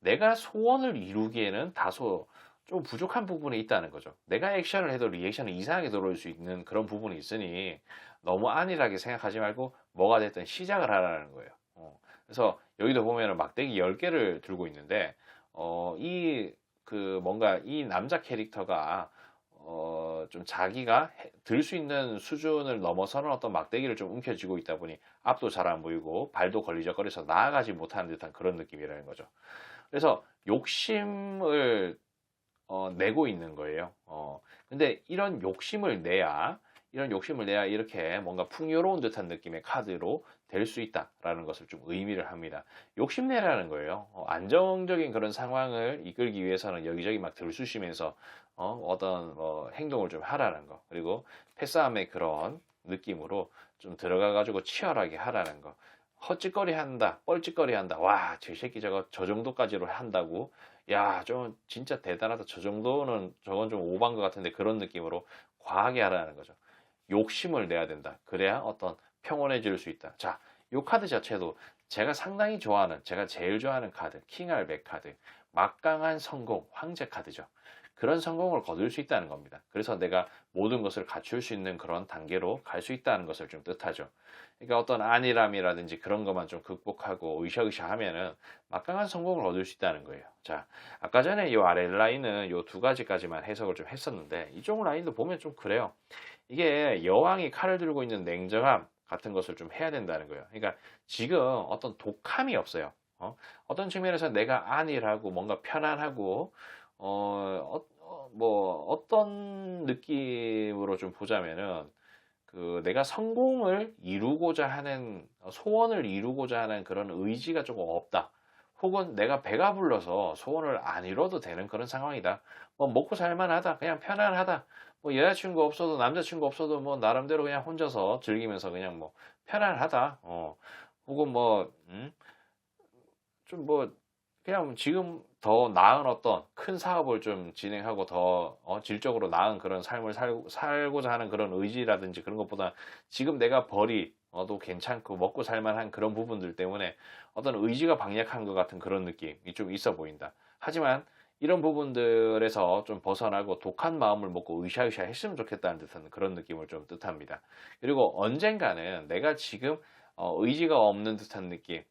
내가 소원을 이루기에는 다소 좀 부족한 부분이 있다는 거죠. 내가 액션을 해도 리액션이 이상하게 들어올 수 있는 그런 부분이 있으니 너무 안일하게 생각하지 말고 뭐가 됐든 시작을 하라는 거예요. 그래서 여기도 보면은 막대기 10개를 들고 있는데 이 그 뭔가 이 남자 캐릭터가 좀 자기가 들 수 있는 수준을 넘어서는 어떤 막대기를 좀 움켜쥐고 있다 보니 앞도 잘 안 보이고 발도 걸리적거려서 나아가지 못하는 듯한 그런 느낌이라는 거죠. 그래서 욕심을 내고 있는 거예요. 근데 이런 욕심을 내야 이렇게 뭔가 풍요로운 듯한 느낌의 카드로 될 수 있다라는 것을 좀 의미를 합니다. 욕심내라는 거예요. 안정적인 그런 상황을 이끌기 위해서는 여기저기 막 들쑤시면서 어떤 행동을 좀 하라는 거. 그리고 패싸움의 그런 느낌으로 좀 들어가가지고 치열하게 하라는 거. 헛짓거리 한다, 뻘짓거리 한다. 와, 저 새끼 저 정도까지로 한다고? 야, 좀 진짜 대단하다. 저 정도는 저건 좀 오반 것 같은데 그런 느낌으로 과하게 하라는 거죠. 욕심을 내야 된다. 그래야 어떤 평온해질 수 있다. 자, 이 카드 자체도 제가 상당히 좋아하는, 제가 제일 좋아하는 카드, 킹알백 카드, 막강한 성공, 황제 카드죠. 그런 성공을 거둘 수 있다는 겁니다. 그래서 내가 모든 것을 갖출 수 있는 그런 단계로 갈 수 있다는 것을 좀 뜻하죠. 그러니까 어떤 안일함이라든지 그런 것만 좀 극복하고 으쌰으쌰 하면은 막강한 성공을 얻을 수 있다는 거예요. 자, 아까 전에 이 아래 라인은 이 두 가지까지만 해석을 좀 했었는데 이쪽 라인도 보면 좀 그래요. 이게 여왕이 칼을 들고 있는 냉정함 같은 것을 좀 해야 된다는 거예요. 그러니까 지금 어떤 독함이 없어요. 어떤 측면에서 내가 안일하고 뭔가 편안하고 뭐 어떤 느낌으로 좀 보자면은 그 내가 성공을 이루고자 하는 소원을 이루고자 하는 그런 의지가 조금 없다. 혹은 내가 배가 불러서 소원을 안 이뤄도 되는 그런 상황이다. 뭐 먹고 살만하다. 그냥 편안하다. 뭐 여자친구 없어도 남자친구 없어도 뭐 나름대로 그냥 혼자서 즐기면서 그냥 뭐 편안하다. 혹은 뭐 그냥 지금 더 나은 어떤 큰 사업을 좀 진행하고 더 질적으로 나은 그런 삶을 살고자 하는 그런 의지라든지 그런 것보다 지금 내가 벌이도 괜찮고 먹고 살만한 그런 부분들 때문에 어떤 의지가 방약한 것 같은 그런 느낌이 좀 있어 보인다. 하지만 이런 부분들에서 좀 벗어나고 독한 마음을 먹고 으쌰으쌰 했으면 좋겠다는 듯한 그런 느낌을 좀 뜻합니다. 그리고 언젠가는 내가 지금 의지가 없는 듯한 느낌,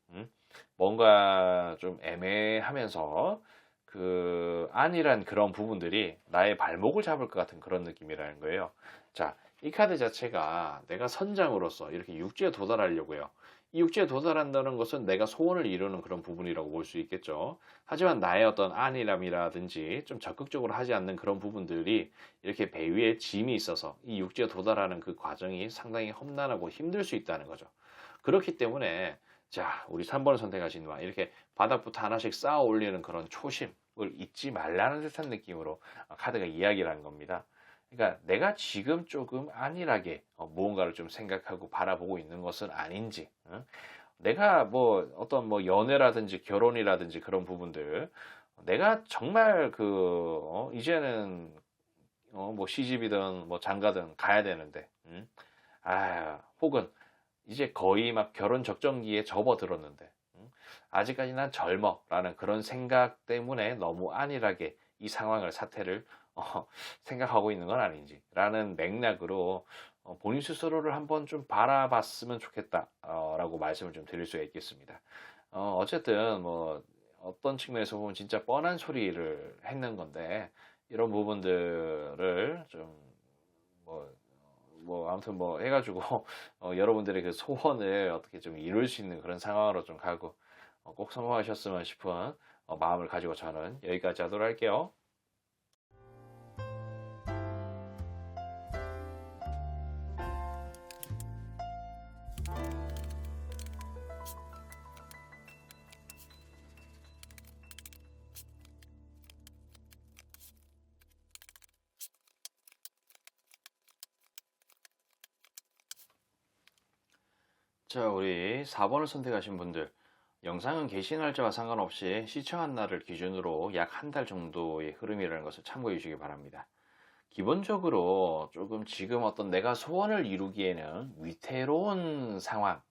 뭔가 좀 애매하면서 그 안일한 그런 부분들이 나의 발목을 잡을 것 같은 그런 느낌이라는 거예요. 자, 이 카드 자체가 내가 선장으로서 이렇게 육지에 도달하려고요. 이 육지에 도달한다는 것은 내가 소원을 이루는 그런 부분이라고 볼 수 있겠죠. 하지만 나의 어떤 안일함이라든지 좀 적극적으로 하지 않는 그런 부분들이 이렇게 배 위에 짐이 있어서 이 육지에 도달하는 그 과정이 상당히 험난하고 힘들 수 있다는 거죠. 그렇기 때문에 자, 우리 3번을 선택하신 와 이렇게 바닥부터 하나씩 쌓아 올리는 그런 초심을 잊지 말라는 듯한 느낌으로 카드가 이야기를 한 겁니다. 그러니까 내가 지금 조금 안일하게 무언가를 좀 생각하고 바라보고 있는 것은 아닌지, 내가 뭐 어떤 뭐 연애라든지 결혼이라든지 그런 부분들, 내가 정말 이제는 뭐 시집이든 뭐 장가든 가야 되는데, 혹은 이제 거의 막 결혼 적정기에 접어들었는데 아직까지 난 젊어라는 그런 생각 때문에 너무 안일하게 이 사태를 생각하고 있는 건 아닌지라는 맥락으로 본인 스스로를 한번 좀 바라봤으면 좋겠다라고 말씀을 좀 드릴 수가 있겠습니다. 어쨌든 뭐 어떤 측면에서 보면 진짜 뻔한 소리를 했는 건데 이런 부분들을 아무튼 뭐 해가지고 여러분들의 그 소원을 어떻게 좀 이룰 수 있는 그런 상황으로 좀 가고 꼭 성공하셨으면 싶은 마음을 가지고 저는 여기까지 하도록 할게요. 자, 우리 4번을 선택하신 분들, 영상은 게시 날짜와 상관없이 시청한 날을 기준으로 약 한 달 정도의 흐름이라는 것을 참고해 주시기 바랍니다. 기본적으로 조금 지금 어떤 내가 소원을 이루기에는 위태로운 상황,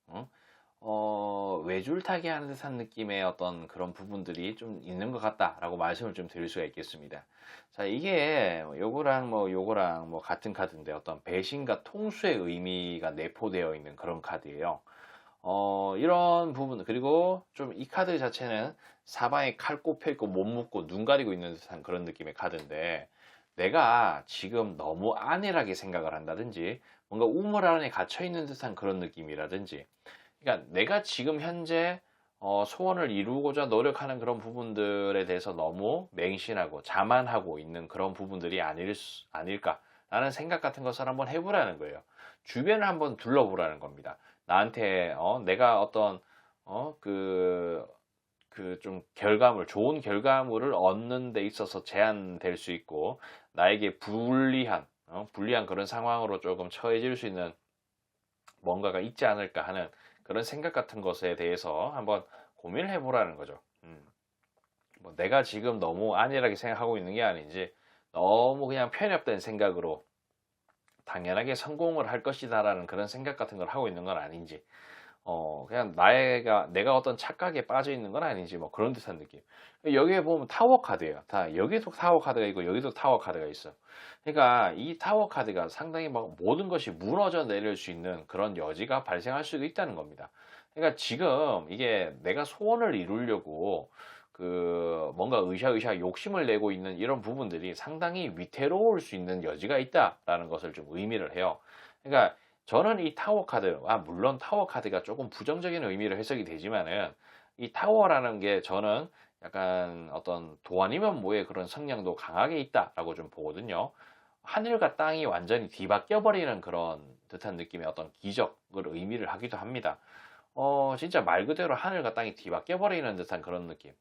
외줄타기 하는 듯한 느낌의 어떤 그런 부분들이 좀 있는 것 같다라고 말씀을 좀 드릴 수가 있겠습니다. 자, 이게 요거랑 뭐 같은 카드인데 어떤 배신과 통수의 의미가 내포되어 있는 그런 카드예요. 이런 부분, 그리고 좀 이 카드 자체는 사방에 칼 꼽혀 있고 못 묶고 눈 가리고 있는 듯한 그런 느낌의 카드인데, 내가 지금 너무 안일하게 생각을 한다든지 뭔가 우물 안에 갇혀 있는 듯한 그런 느낌이라든지, 그러니까 내가 지금 현재 소원을 이루고자 노력하는 그런 부분들에 대해서 너무 맹신하고 자만하고 있는 그런 부분들이 아닐까라는 생각 같은 것을 한번 해보라는 거예요. 주변을 한번 둘러보라는 겁니다. 나한테 내가 어떤 좀 좋은 결과물을 얻는 데 있어서 제한될 수 있고, 나에게 불리한 그런 상황으로 조금 처해질 수 있는 뭔가가 있지 않을까 하는 그런 생각 같은 것에 대해서 한번 고민을 해보라는 거죠. 뭐 내가 지금 너무 안일하게 생각하고 있는 게 아닌지, 너무 그냥 편협된 생각으로 당연하게 성공을 할 것이다라는 그런 생각 같은 걸 하고 있는 건 아닌지, 그냥 내가 어떤 착각에 빠져 있는 건 아닌지, 뭐 그런 듯한 느낌. 여기에 보면 타워 카드예요. 여기도 타워 카드가 있고 여기도 타워 카드가 있어. 그러니까 이 타워 카드가 상당히 막 모든 것이 무너져 내릴 수 있는 그런 여지가 발생할 수도 있다는 겁니다. 그러니까 지금 이게 내가 소원을 이루려고 뭔가 으쌰으쌰 욕심을 내고 있는 이런 부분들이 상당히 위태로울 수 있는 여지가 있다라는 것을 좀 의미를 해요. 그러니까 저는 이 타워 카드, 물론 타워 카드가 조금 부정적인 의미로 해석이 되지만은, 이 타워라는 게 저는 약간 어떤 도안이면 뭐의 그런 성향도 강하게 있다라고 좀 보거든요. 하늘과 땅이 완전히 뒤바뀌어 버리는 그런 듯한 느낌의 어떤 기적을 의미를 하기도 합니다. 진짜 말 그대로 하늘과 땅이 뒤바뀌어 버리는 듯한 그런 느낌.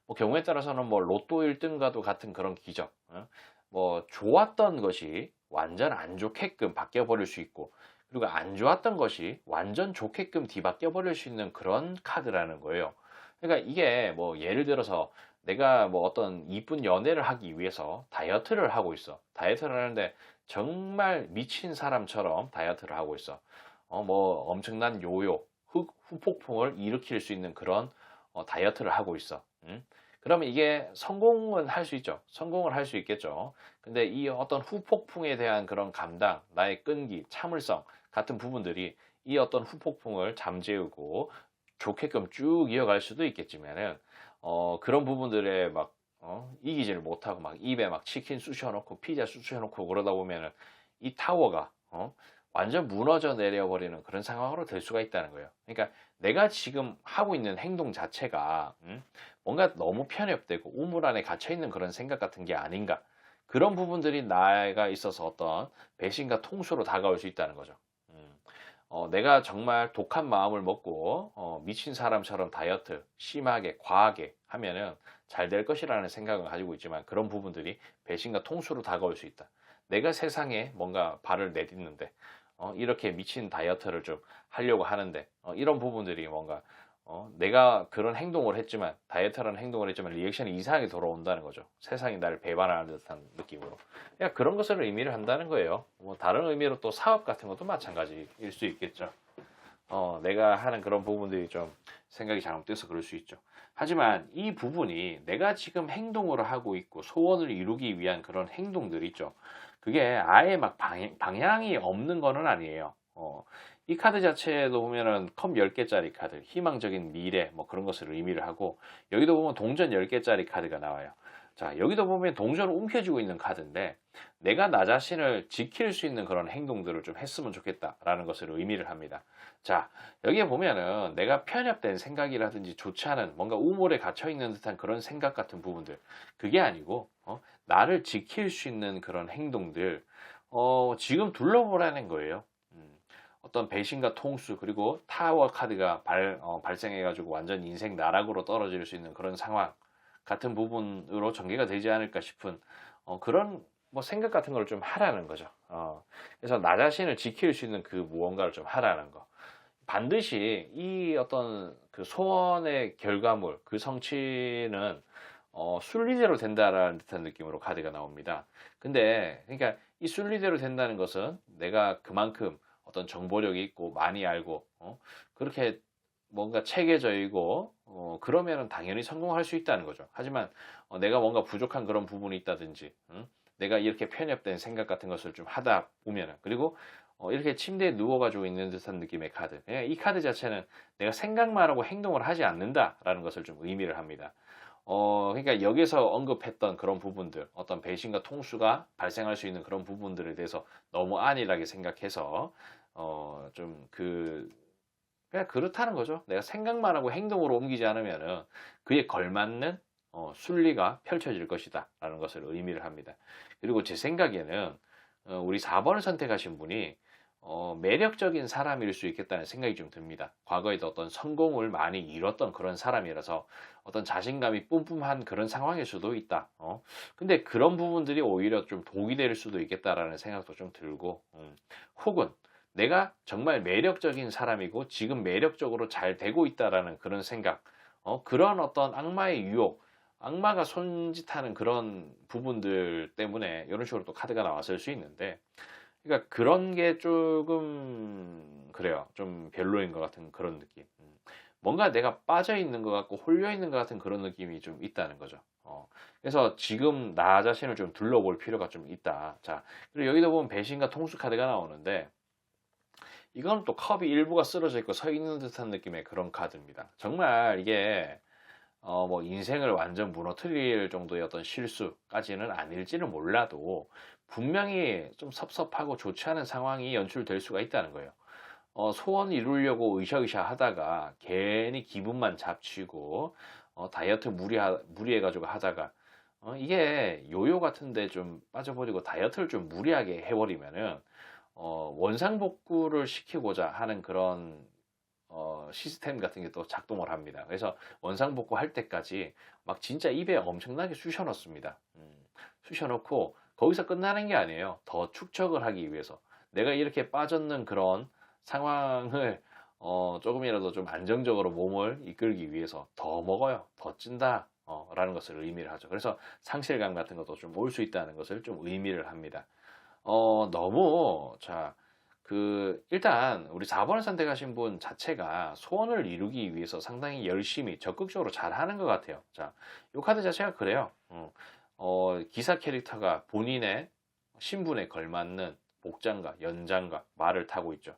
뭐 경우에 따라서는 뭐 로또 1등과도 같은 그런 기적. 뭐 좋았던 것이 완전 안 좋게끔 바뀌어 버릴 수 있고, 그리고 안 좋았던 것이 완전 좋게끔 뒤바뀌어 버릴 수 있는 그런 카드라는 거예요. 그러니까 이게 뭐 예를 들어서 내가 뭐 어떤 이쁜 연애를 하기 위해서 다이어트를 하고 있어. 다이어트를 하는데 정말 미친 사람처럼 다이어트를 하고 있어. 뭐 엄청난 후폭풍을 일으킬 수 있는 그런 다이어트를 하고 있어. 그러면 이게 성공은 할 수 있죠. 성공을 할 수 있겠죠. 근데 이 어떤 후폭풍에 대한 그런 감당, 나의 끈기, 참을성 같은 부분들이 이 어떤 후폭풍을 잠재우고 좋게끔 쭉 이어갈 수도 있겠지만은, 그런 부분들에 막 이기지를 못하고 막 입에 막 치킨 쑤셔놓고 피자 쑤셔놓고 그러다 보면은 이 타워가 완전 무너져 내려버리는 그런 상황으로 될 수가 있다는 거예요. 그러니까 내가 지금 하고 있는 행동 자체가 뭔가 너무 편협되고 우물 안에 갇혀 있는 그런 생각 같은 게 아닌가. 그런 부분들이 나가 있어서 어떤 배신과 통수로 다가올 수 있다는 거죠. 내가 정말 독한 마음을 먹고 미친 사람처럼 다이어트 심하게 과하게 하면은 잘 될 것이라는 생각을 가지고 있지만, 그런 부분들이 배신과 통수로 다가올 수 있다. 내가 세상에 뭔가 발을 내딛는데 이렇게 미친 다이어트를 좀 하려고 하는데, 이런 부분들이 뭔가 내가 그런 행동을 했지만, 다이어트라는 행동을 했지만 리액션이 이상하게 돌아온다는 거죠. 세상이 나를 배반하는 듯한 느낌으로. 그냥 그런 것을 의미를 한다는 거예요. 뭐 다른 의미로 또 사업 같은 것도 마찬가지일 수 있겠죠. 내가 하는 그런 부분들이 좀 생각이 잘못돼서 그럴 수 있죠. 하지만 이 부분이 내가 지금 행동을 하고 있고 소원을 이루기 위한 그런 행동들 있죠. 그게 아예 막 방향이 없는 거는 아니에요. 이 카드 자체도 보면은 컵 10개짜리 카드, 희망적인 미래 뭐 그런 것을 의미를 하고, 여기도 보면 동전 10개짜리 카드가 나와요. 자, 여기도 보면 동전을 움켜쥐고 있는 카드인데, 내가 나 자신을 지킬 수 있는 그런 행동들을 좀 했으면 좋겠다라는 것을 의미를 합니다. 자, 여기에 보면은 내가 편협된 생각이라든지 좋지 않은 뭔가 우물에 갇혀 있는 듯한 그런 생각 같은 부분들, 그게 아니고 나를 지킬 수 있는 그런 행동들 지금 둘러보라는 거예요. 어떤 배신과 통수, 그리고 타워 카드가 발생해가지고 완전 인생 나락으로 떨어질 수 있는 그런 상황 같은 부분으로 전개가 되지 않을까 싶은 그런 뭐 생각 같은 걸 좀 하라는 거죠. 그래서 나 자신을 지킬 수 있는 그 무언가를 좀 하라는 거. 반드시 이 어떤 그 소원의 결과물, 그 성취는 순리대로 된다라는 듯한 느낌으로 카드가 나옵니다. 근데 그러니까 이 순리대로 된다는 것은 내가 그만큼 어떤 정보력이 있고 많이 알고 그렇게 뭔가 체계져 있고 그러면은 당연히 성공할 수 있다는 거죠. 하지만 내가 뭔가 부족한 그런 부분이 있다든지 내가 이렇게 편협된 생각 같은 것을 좀 하다 보면은 그리고 이렇게 침대에 누워가지고 있는 듯한 느낌의 카드. 그냥 이 카드 자체는 내가 생각만 하고 행동을 하지 않는다라는 것을 좀 의미를 합니다. 그러니까 여기서 언급했던 그런 부분들, 어떤 배신과 통수가 발생할 수 있는 그런 부분들에 대해서 너무 안일하게 생각해서, 그냥 그렇다는 거죠. 내가 생각만 하고 행동으로 옮기지 않으면은 그에 걸맞는 순리가 펼쳐질 것이다. 라는 것을 의미를 합니다. 그리고 제 생각에는 우리 4번을 선택하신 분이 매력적인 사람일 수 있겠다는 생각이 좀 듭니다. 과거에도 어떤 성공을 많이 이뤘던 그런 사람이라서 어떤 자신감이 뿜뿜한 그런 상황일 수도 있다. 근데 그런 부분들이 오히려 좀 독이 될 수도 있겠다라는 생각도 좀 들고, 혹은 내가 정말 매력적인 사람이고 지금 매력적으로 잘 되고 있다라는 그런 생각, 그런 어떤 악마의 유혹, 악마가 손짓하는 그런 부분들 때문에 이런 식으로 또 카드가 나왔을 수 있는데, 그러니까 그런 게 조금 그래요. 좀 별로인 것 같은 그런 느낌. 뭔가 내가 빠져 있는 것 같고 홀려 있는 것 같은 그런 느낌이 좀 있다는 거죠. 그래서 지금 나 자신을 좀 둘러볼 필요가 좀 있다. 자, 그리고 여기도 보면 배신과 통수 카드가 나오는데 이건 또 컵이 일부가 쓰러져 있고 서 있는 듯한 느낌의 그런 카드입니다. 정말 이게 뭐 인생을 완전 무너뜨릴 정도의 어떤 실수까지는 아닐지는 몰라도 분명히 좀 섭섭하고 좋지 않은 상황이 연출될 수가 있다는 거예요. 소원 이루려고 으쌰으쌰 하다가 괜히 기분만 잡치고 다이어트 무리해가지고 하다가 이게 요요 같은데 좀 빠져버리고 다이어트를 좀 무리하게 해버리면은 원상복구를 시키고자 하는 그런 시스템 같은 게 또 작동을 합니다. 그래서 원상복구 할 때까지 막 진짜 입에 엄청나게 쑤셔 넣습니다. 쑤셔 넣고 거기서 끝나는 게 아니에요. 더 축적을 하기 위해서. 내가 이렇게 빠졌는 그런 상황을 조금이라도 좀 안정적으로 몸을 이끌기 위해서 더 먹어요. 더 찐다. 라는 것을 의미를 하죠. 그래서 상실감 같은 것도 좀 올 수 있다는 것을 좀 의미를 합니다. 너무, 자, 일단, 우리 4번을 선택하신 분 자체가 소원을 이루기 위해서 상당히 열심히 적극적으로 잘 하는 것 같아요. 자, 이 카드 자체가 그래요. 기사 캐릭터가 본인의 신분에 걸맞는 복장과 연장과 말을 타고 있죠.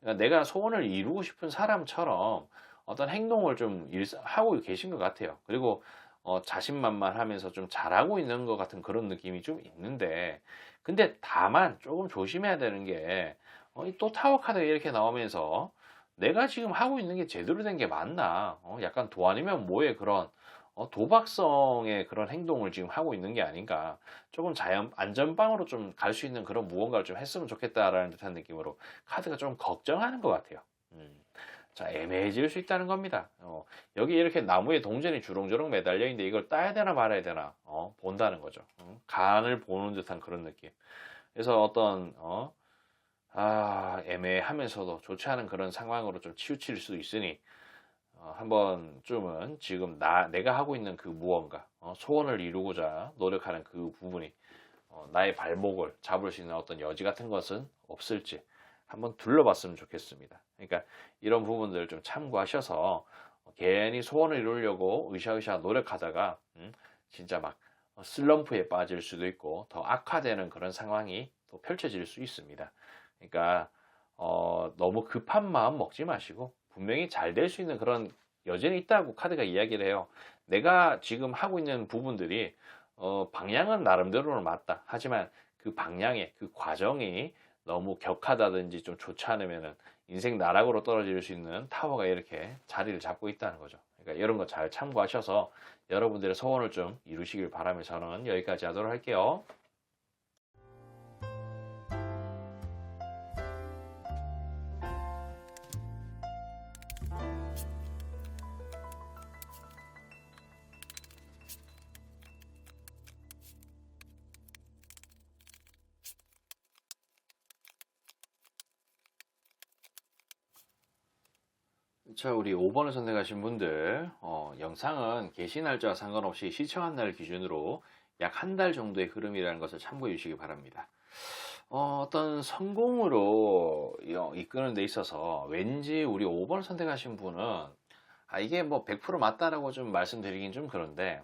그러니까 내가 소원을 이루고 싶은 사람처럼 어떤 행동을 좀 하고 계신 것 같아요. 그리고 자신만만하면서 좀 잘하고 있는 것 같은 그런 느낌이 좀 있는데, 근데 다만 조금 조심해야 되는 게, 또 타워 카드가 이렇게 나오면서 내가 지금 하고 있는 게 제대로 된 게 맞나? 약간 도 아니면 뭐에 그런 도박성의 그런 행동을 지금 하고 있는 게 아닌가. 조금 안전방으로 좀 갈 수 있는 그런 무언가를 좀 했으면 좋겠다라는 듯한 느낌으로 카드가 좀 걱정하는 것 같아요. 자, 애매해질 수 있다는 겁니다. 여기 이렇게 나무에 동전이 주렁주렁 매달려 있는데 이걸 따야 되나 말아야 되나, 본다는 거죠. 간을 보는 듯한 그런 느낌. 그래서 어떤, 애매하면서도 좋지 않은 그런 상황으로 좀 치우칠 수 있으니, 한 번쯤은 지금 내가 하고 있는 그 무언가, 소원을 이루고자 노력하는 그 부분이, 나의 발목을 잡을 수 있는 어떤 여지 같은 것은 없을지 한번 둘러봤으면 좋겠습니다. 그러니까 이런 부분들을 좀 참고하셔서 괜히 소원을 이루려고 으쌰으쌰 노력하다가 진짜 막 슬럼프에 빠질 수도 있고 더 악화되는 그런 상황이 또 펼쳐질 수 있습니다. 그러니까 너무 급한 마음 먹지 마시고 분명히 잘 될 수 있는 그런 여전히 있다고 카드가 이야기를 해요. 내가 지금 하고 있는 부분들이 방향은 나름대로는 맞다. 하지만 그 방향의 그 과정이 너무 격하다든지 좀 좋지 않으면은 인생 나락으로 떨어질 수 있는 타워가 이렇게 자리를 잡고 있다는 거죠. 그러니까 이런 거 잘 참고하셔서 여러분들의 소원을 좀 이루시길 바라며 저는 여기까지 하도록 할게요. 자, 우리 5번을 선택하신 분들, 영상은 게시 날짜와 상관없이 시청한 날 기준으로 약 한 달 정도의 흐름이라는 것을 참고해 주시기 바랍니다. 어떤 성공으로 이끄는 데 있어서 왠지 우리 5번을 선택하신 분은, 이게 뭐 100% 맞다라고 좀 말씀드리긴 좀 그런데,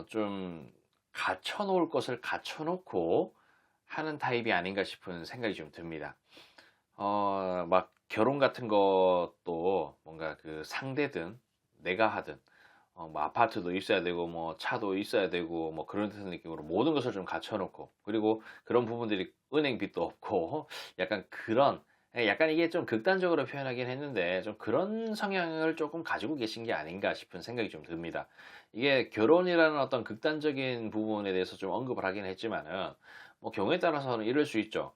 좀 갖춰놓을 것을 갖춰놓고 하는 타입이 아닌가 싶은 생각이 좀 듭니다. 막 결혼 같은 것도 뭔가 그 상대든 내가 하든 뭐 아파트도 있어야 되고 뭐 차도 있어야 되고 뭐 그런 듯한 느낌으로 모든 것을 좀 갖춰놓고, 그리고 그런 부분들이 은행 빚도 없고 약간 그런, 약간 이게 좀 극단적으로 표현하긴 했는데 좀 그런 성향을 조금 가지고 계신 게 아닌가 싶은 생각이 좀 듭니다. 이게 결혼이라는 어떤 극단적인 부분에 대해서 좀 언급을 하긴 했지만은 뭐 경우에 따라서는 이럴 수 있죠.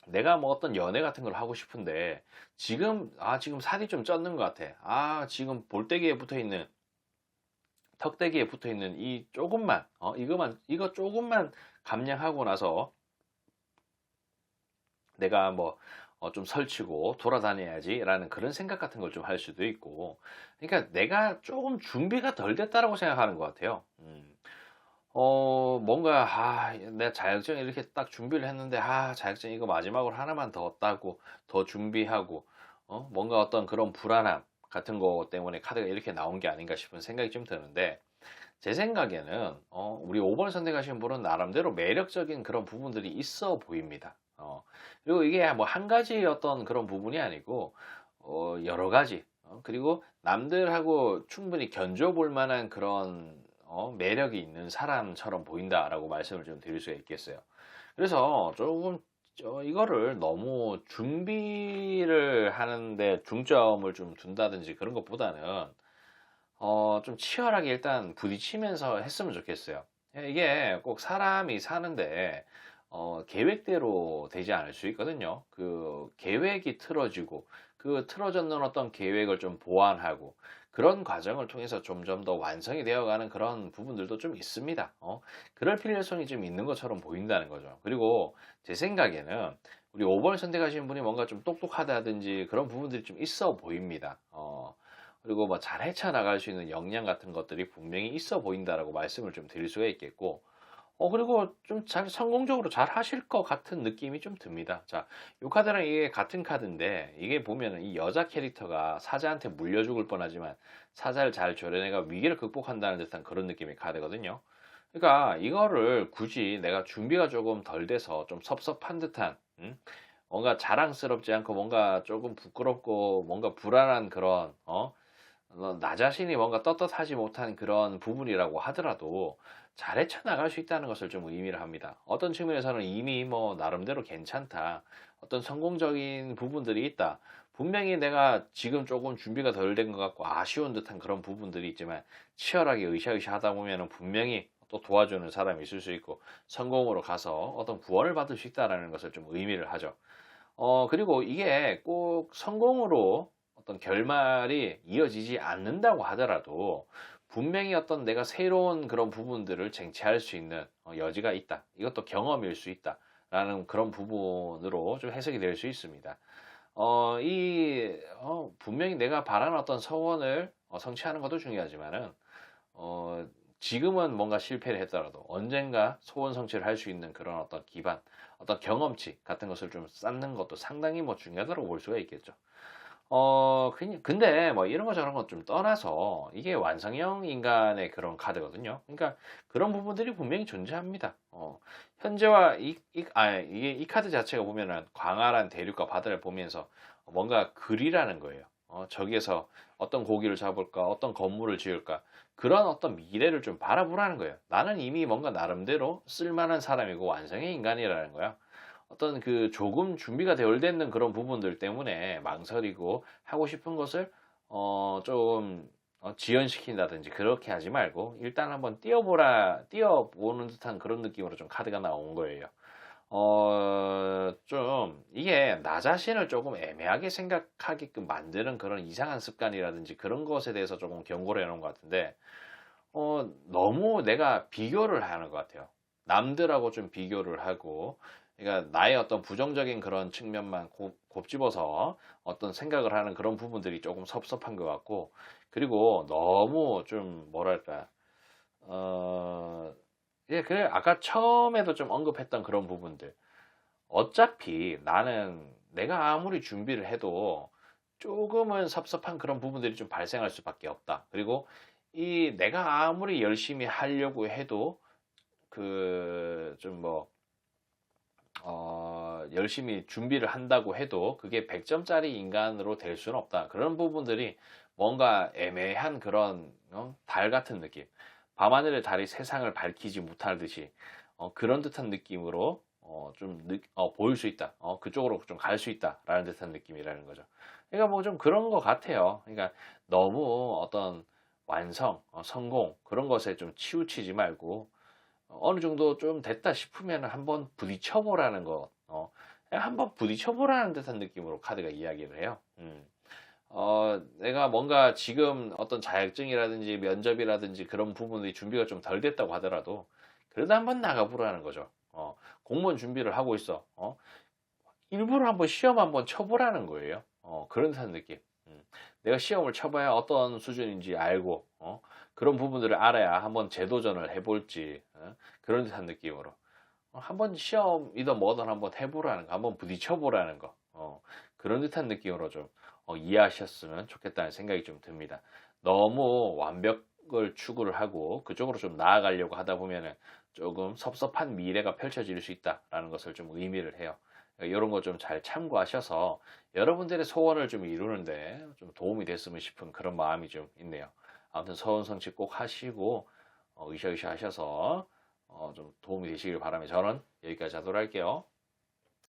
내가 뭐 어떤 연애 같은 걸 하고 싶은데 지금 살이 좀 쪘는 것 같아. 지금 볼때기에 붙어 있는, 턱대기에 붙어 있는 이 조금만, 이거 조금만 감량하고 나서 내가 뭐 좀 설치고 돌아다녀야지라는 그런 생각 같은 걸 좀 할 수도 있고, 그러니까 내가 조금 준비가 덜 됐다라고 생각하는 것 같아요. 뭔가, 내가 자격증 이렇게 딱 준비를 했는데, 자격증 이거 마지막으로 하나만 더 따고, 더 준비하고, 뭔가 어떤 그런 불안함 같은 거 때문에 카드가 이렇게 나온 게 아닌가 싶은 생각이 좀 드는데, 제 생각에는, 우리 5번 선택하신 분은 나름대로 매력적인 그런 부분들이 있어 보입니다. 그리고 이게 뭐 한 가지 어떤 그런 부분이 아니고, 여러 가지, 그리고 남들하고 충분히 견뎌볼 만한 그런 매력이 있는 사람처럼 보인다라고 말씀을 좀 드릴 수가 있겠어요. 그래서 조금 이거를 너무 준비를 하는데 중점을 좀 둔다든지 그런 것보다는 좀 치열하게 일단 부딪히면서 했으면 좋겠어요. 이게 꼭 사람이 사는데 계획대로 되지 않을 수 있거든요. 그 계획이 틀어지고 그 틀어졌는 어떤 계획을 좀 보완하고 그런 과정을 통해서 점점 더 완성이 되어가는 그런 부분들도 좀 있습니다. 그럴 필요성이 좀 있는 것처럼 보인다는 거죠. 그리고 제 생각에는 우리 5번을 선택하신 분이 뭔가 좀 똑똑하다든지 그런 부분들이 좀 있어 보입니다. 그리고 뭐 잘 헤쳐나갈 수 있는 역량 같은 것들이 분명히 있어 보인다라고 말씀을 좀 드릴 수가 있겠고, 그리고 좀 잘 성공적으로 잘 하실 것 같은 느낌이 좀 듭니다. 자, 이 카드랑 이게 같은 카드인데, 이게 보면은 이 여자 캐릭터가 사자한테 물려 죽을 뻔하지만 사자를 잘 조련해가 위기를 극복한다는 듯한 그런 느낌의 카드거든요. 그러니까 이거를 굳이 내가 준비가 조금 덜 돼서 좀 섭섭한 듯한, 뭔가 자랑스럽지 않고 뭔가 조금 부끄럽고 뭔가 불안한 그런, 나 자신이 뭔가 떳떳하지 못한 그런 부분이라고 하더라도 잘 헤쳐나갈 수 있다는 것을 좀 의미를 합니다. 어떤 측면에서는 이미 뭐 나름대로 괜찮다. 어떤 성공적인 부분들이 있다. 분명히 내가 지금 조금 준비가 덜 된 것 같고 아쉬운 듯한 그런 부분들이 있지만 치열하게 으쌰으쌰 하다 보면은 분명히 또 도와주는 사람이 있을 수 있고 성공으로 가서 어떤 구원을 받을 수 있다라는 것을 좀 의미를 하죠. 그리고 이게 꼭 성공으로 어떤 결말이 이어지지 않는다고 하더라도 분명히 어떤 내가 새로운 그런 부분들을 쟁취할 수 있는 여지가 있다. 이것도 경험일 수 있다. 라는 그런 부분으로 좀 해석이 될 수 있습니다. 분명히 내가 바라는 어떤 소원을 성취하는 것도 중요하지만은, 어, 지금은 뭔가 실패를 했더라도 언젠가 소원 성취를 할 수 있는 그런 어떤 기반, 어떤 경험치 같은 것을 좀 쌓는 것도 상당히 뭐 중요하다고 볼 수가 있겠죠. 근데 뭐 이런 거 저런 거 좀 떠나서 이게 완성형 인간의 그런 카드거든요. 그러니까 그런 부분들이 분명히 존재합니다. 현재와 이게 이 카드 자체가 보면은 광활한 대륙과 바다를 보면서 뭔가 글이라는 거예요. 저기에서 어떤 고기를 잡을까, 어떤 건물을 지을까, 그런 어떤 미래를 좀 바라보라는 거예요. 나는 이미 뭔가 나름대로 쓸만한 사람이고 완성의 인간이라는 거야. 어떤 그 조금 준비가 덜 됐는 그런 부분들 때문에 망설이고 하고 싶은 것을 좀 지연시킨다든지 그렇게 하지 말고 일단 한번 뛰어보는 듯한 그런 느낌으로 좀 카드가 나온 거예요. 좀 이게 나 자신을 조금 애매하게 생각하게끔 만드는 그런 이상한 습관이라든지 그런 것에 대해서 조금 경고를 해놓은 것 같은데, 너무 내가 비교를 하는 것 같아요. 남들하고 좀 비교를 하고, 그러니까 나의 어떤 부정적인 그런 측면만 곱집어서 어떤 생각을 하는 그런 부분들이 조금 섭섭한 것 같고, 그리고 너무 좀 뭐랄까, 예, 그래, 아까 처음에도 좀 언급했던 그런 부분들. 어차피 나는 내가 아무리 준비를 해도 조금은 섭섭한 그런 부분들이 좀 발생할 수밖에 없다. 그리고 이 내가 아무리 열심히 하려고 해도 그 좀 뭐, 열심히 준비를 한다고 해도 그게 100점짜리 인간으로 될 수는 없다. 그런 부분들이 뭔가 애매한 그런 달 같은 느낌. 밤하늘의 달이 세상을 밝히지 못하듯이 그런 듯한 느낌으로 보일 수 있다. 그쪽으로 좀 갈 수 있다라는 듯한 느낌이라는 거죠. 그러니까 뭐 좀 그런 것 같아요. 그러니까 너무 어떤 완성, 성공 그런 것에 좀 치우치지 말고 어느 정도 좀 됐다 싶으면 한번 부딪혀보라는 것, 그냥 한번 부딪혀보라는 듯한 느낌으로 카드가 이야기를 해요. 내가 뭔가 지금 어떤 자격증이라든지 면접이라든지 그런 부분이 준비가 좀 덜 됐다고 하더라도 그래도 한번 나가보라는 거죠. 공무원 준비를 하고 있어. 일부러 한번 시험 한번 쳐보라는 거예요. 그런 듯한 느낌. 내가 시험을 쳐봐야 어떤 수준인지 알고, 그런 부분들을 알아야 한번 재도전을 해볼지, 그런 듯한 느낌으로. 한번 시험이든 뭐든 한번 해보라는 거, 한번 부딪혀보라는 거, 그런 듯한 느낌으로 좀 이해하셨으면 좋겠다는 생각이 좀 듭니다. 너무 완벽을 추구를 하고 그쪽으로 좀 나아가려고 하다 보면은 조금 섭섭한 미래가 펼쳐질 수 있다라는 것을 좀 의미를 해요. 이런 거 좀 잘 참고하셔서 여러분들의 소원을 좀 이루는데 좀 도움이 됐으면 싶은 그런 마음이 좀 있네요. 아무튼 소원 성취 꼭 하시고 으쌰으쌰 하셔서 좀 도움이 되시길 바라며 저는 여기까지 하도록 할게요.